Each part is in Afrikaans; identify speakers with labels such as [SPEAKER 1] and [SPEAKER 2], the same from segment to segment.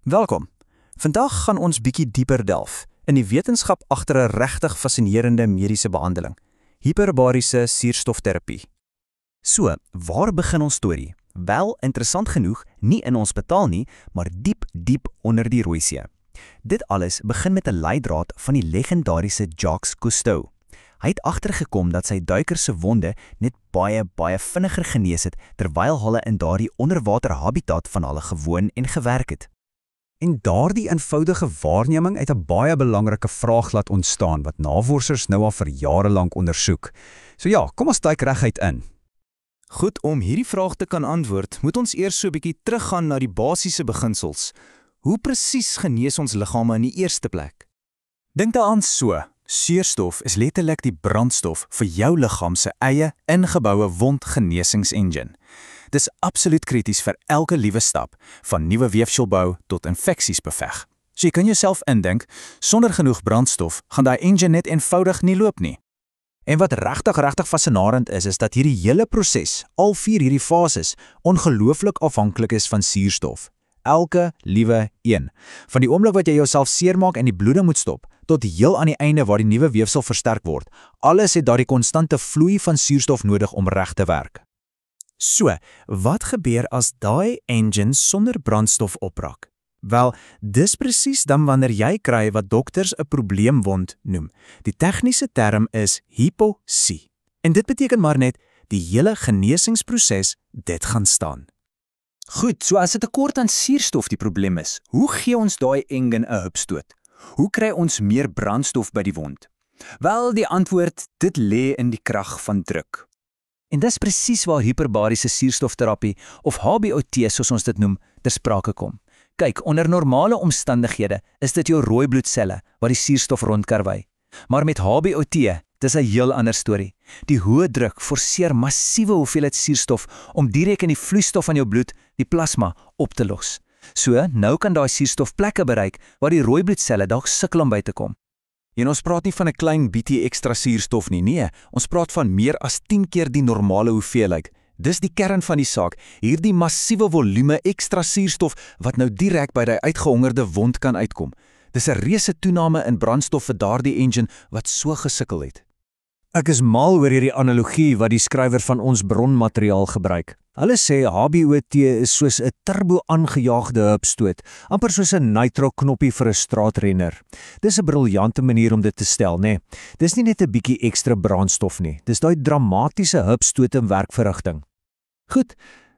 [SPEAKER 1] Welkom. Vandag gaan ons bietjie dieper delf in die wetenskap agter 'n regtig fascinerende mediese behandeling, hiperbariese suurstofterapie. So, waar begin ons storie? Wel, interessant genoeg, nie in ons hospitaal nie, maar diep onder die Rooi See. Dit alles begin met 'n leidraad van die legendariese Jacques Cousteau. Hy het agtergekom dat sy duikers se wonde net baie vinniger genees het terwyl hulle in daardie onderwater habitat van hulle gewoon en gewerk het.
[SPEAKER 2] En daardie eenvoudige waarneming het 'n baie belangrike vraag laat ontstaan wat navorsers nou al vir jare lank ondersoek. So ja, kom ons duik reguit in.
[SPEAKER 1] Goed, om hierdie vraag te kan antwoord, moet ons eers so 'n bietjie teruggaan na die basiese beginsels. Hoe presies genees ons liggame in die eerste plek? Dink daaraan so. Suurstof is letterlik die brandstof vir jou liggaam se eie ingeboude wondgenesingsengine. Dis absoluut krities vir elke liewe stap, van nuwe weefselbou tot infeksies beveg. So jy kan jouself indink, sonder genoeg brandstof gaan daai engine net eenvoudig nie loop nie. En wat regtig fascinerend is dat hierdie hele proses, al 4 hierdie fases, ongelooflik afhanklik is van suurstof. Elke liewe een. Van die oomblik wat jy jouself seermaak en die bloeding moet stop, tot heel aan die einde waar die nuwe weefsel versterk word. Alles het daardie konstante vloei van suurstof nodig om reg te werk. So, wat gebeur as daai engine sonder brandstof opbrak? Wel, dis presies dan wanneer jy kry wat dokters 'n probleemwond noem. Die tegniese term is hypoxie. En dit beteken maar net, die hele genesingsproses, dit gaan staan. Goed, so as 'n tekort aan suurstof die probleem is, hoe gee ons daai engine 'n hupstoot? Hoe kry ons meer brandstof by die wond? Wel, die antwoord, dit lê in die krag van druk. En dis presies waar hiperbariese suurstofterapie, of HBOT soos ons dit noem, ter sprake kom. Kyk, onder normale omstandighede is dit jou rooi bloedselle wat die suurstof rondkarwei. Maar met HBOT, dis 'n heel ander storie. Die hoë druk forceer massiewe hoeveelheid suurstof om direk in die vloeistof van jou bloed, die plasma, op te los. So, nou kan daai suurstof plekke bereik waar die rooi bloedselle dalk sukkel om by te kom. En ons praat nie van 'n klein bietjie ekstra suurstof nie, nee, ons praat van meer as 10 keer die normale hoeveelheid. Dis die kern van die saak, hierdie massiewe volume ekstra suurstof wat nou direk by die uitgehongerde wond kan uitkom. Dis 'n reuse toename in brandstof vir daardie engine wat so gesukkel het. Ek is mal oor hierdie analogie wat die skrywer van ons bronmateriaal gebruik. Hulle sê HBOT is soos 'n turbo-aangejaagde hupstoot, amper soos 'n nitro-knoppie vir 'n straatrenner. Dis 'n briljante manier om dit te stel, né? Dis nie net 'n bietjie ekstra brandstof nie, dis daai dramatiese hupstoot in werkverrigting. Goed,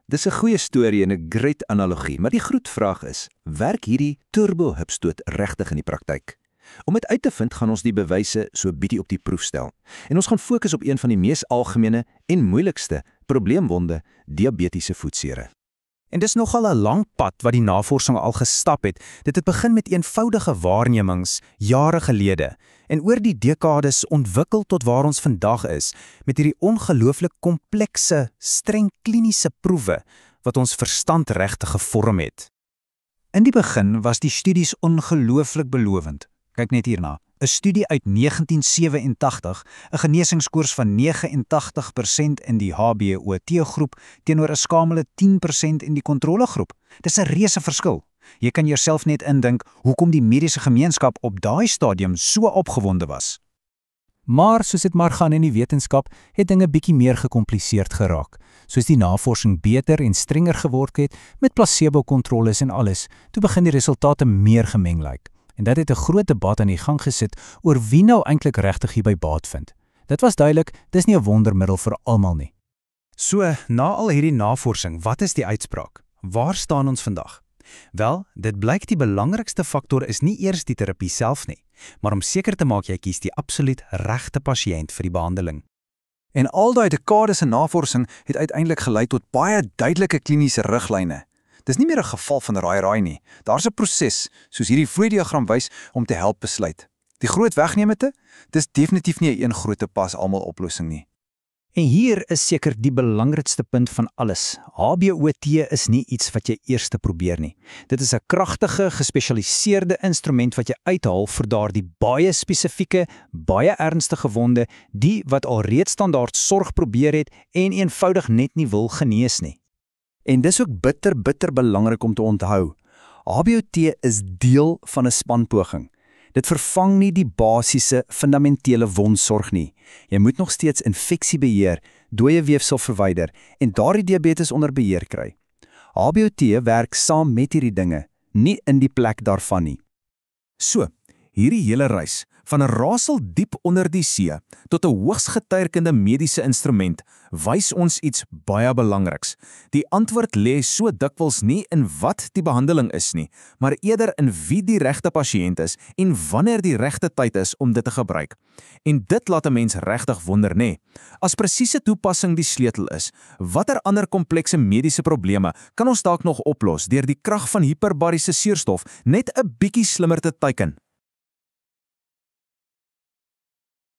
[SPEAKER 1] dis 'n goeie storie en 'n great analogie, maar die groot vraag is, werk hierdie turbo-hupstoot regtig in die praktyk? Om dit uit te vind, gaan ons die bewyse so bietjie op die proef stel. En ons gaan fokus op een van die mees algemene en moeilikste probleemwonde, diabetiese voetsere. En dis nogal 'n lang pad wat die navorsing al gestap het. Dit het begin met eenvoudige waarnemings jare gelede en oor die dekades ontwikkel tot waar ons vandag is met hierdie ongelooflik komplekse, streng kliniese proewe wat ons verstand regtig gevorm het. In die begin was die studies ongelooflik belovend. Kyk net hierna. 'n Studie uit 1987, 'n genesingskoers van 89% in die HBOT-groep teenoor 'n skamele 10% in die kontrolegroep. Dis 'n reuse verskil. Jy kan jouself net indink hoekom die mediese gemeenskap op daai stadium so opgewonde was. Maar soos dit maar gaan in die wetenskap, het dinge bietjie meer gekompliseerd geraak. Soos die navorsing beter en strenger geword het met placebo-kontroles en alles, toe begin die resultate meer gemeng lyk. En dit het 'n groot debat aan die gang gesit oor wie nou eintlik regtig hierby baat vind. Dit was duidelik, dis nie 'n wondermiddel vir almal nie. So, na al hierdie navorsing, wat is die uitspraak? Waar staan ons vandag? Wel, dit blyk die belangrikste faktor is nie eers die terapie self nie, maar om seker te maak jy kies die absoluut regte pasiënt vir die behandeling. En al daai dekades in navorsing het uiteindelik gelei tot baie duidelike kliniese riglyne. Dis nie meer 'n geval van raai nie. Daar's 'n proses, soos hierdie vloeidiagram wys, om te help besluit. Die groot wegneemete, dis definitief nie 'n een groot pas almal oplossing nie. En hier is seker die belangrikste punt van alles. HBOT is nie iets wat jy eers probeer nie. Dit is 'n kragtige, gespesialiseerde instrument wat jy uithaal vir daardie baie spesifieke, baie ernstige wonde, die wat alreeds standaard sorg probeer het en eenvoudig net nie wil genees nie. En dis ook bitter belangrik om te onthou.
[SPEAKER 3] HBOT is deel van 'n spanpoging. Dit vervang nie die basiese, fundamentele wondsorg nie. Jy moet nog steeds infeksie beheer, dooie weefsel verwyder en daardie diabetes onder beheer kry. HBOT werk saam met hierdie dinge, nie in die plek daarvan nie.
[SPEAKER 4] So, hierdie hele reis, van 'n raadsel diep onder die see tot 'n hoogs getuierkende mediese instrument, wys ons iets baie belangriks. Die antwoord lê so dikwels nie in wat die behandeling is nie, maar eerder in wie die regte pasiënt is en wanneer die regte tyd is om dit te gebruik. En dit laat 'n mens regtig wonder, nê? As presiese toepassing die sleutel is, watter ander komplekse mediese probleme kan ons dalk nog oplos deur die krag van hiperbariese suurstof net 'n bietjie slimmer te teiken?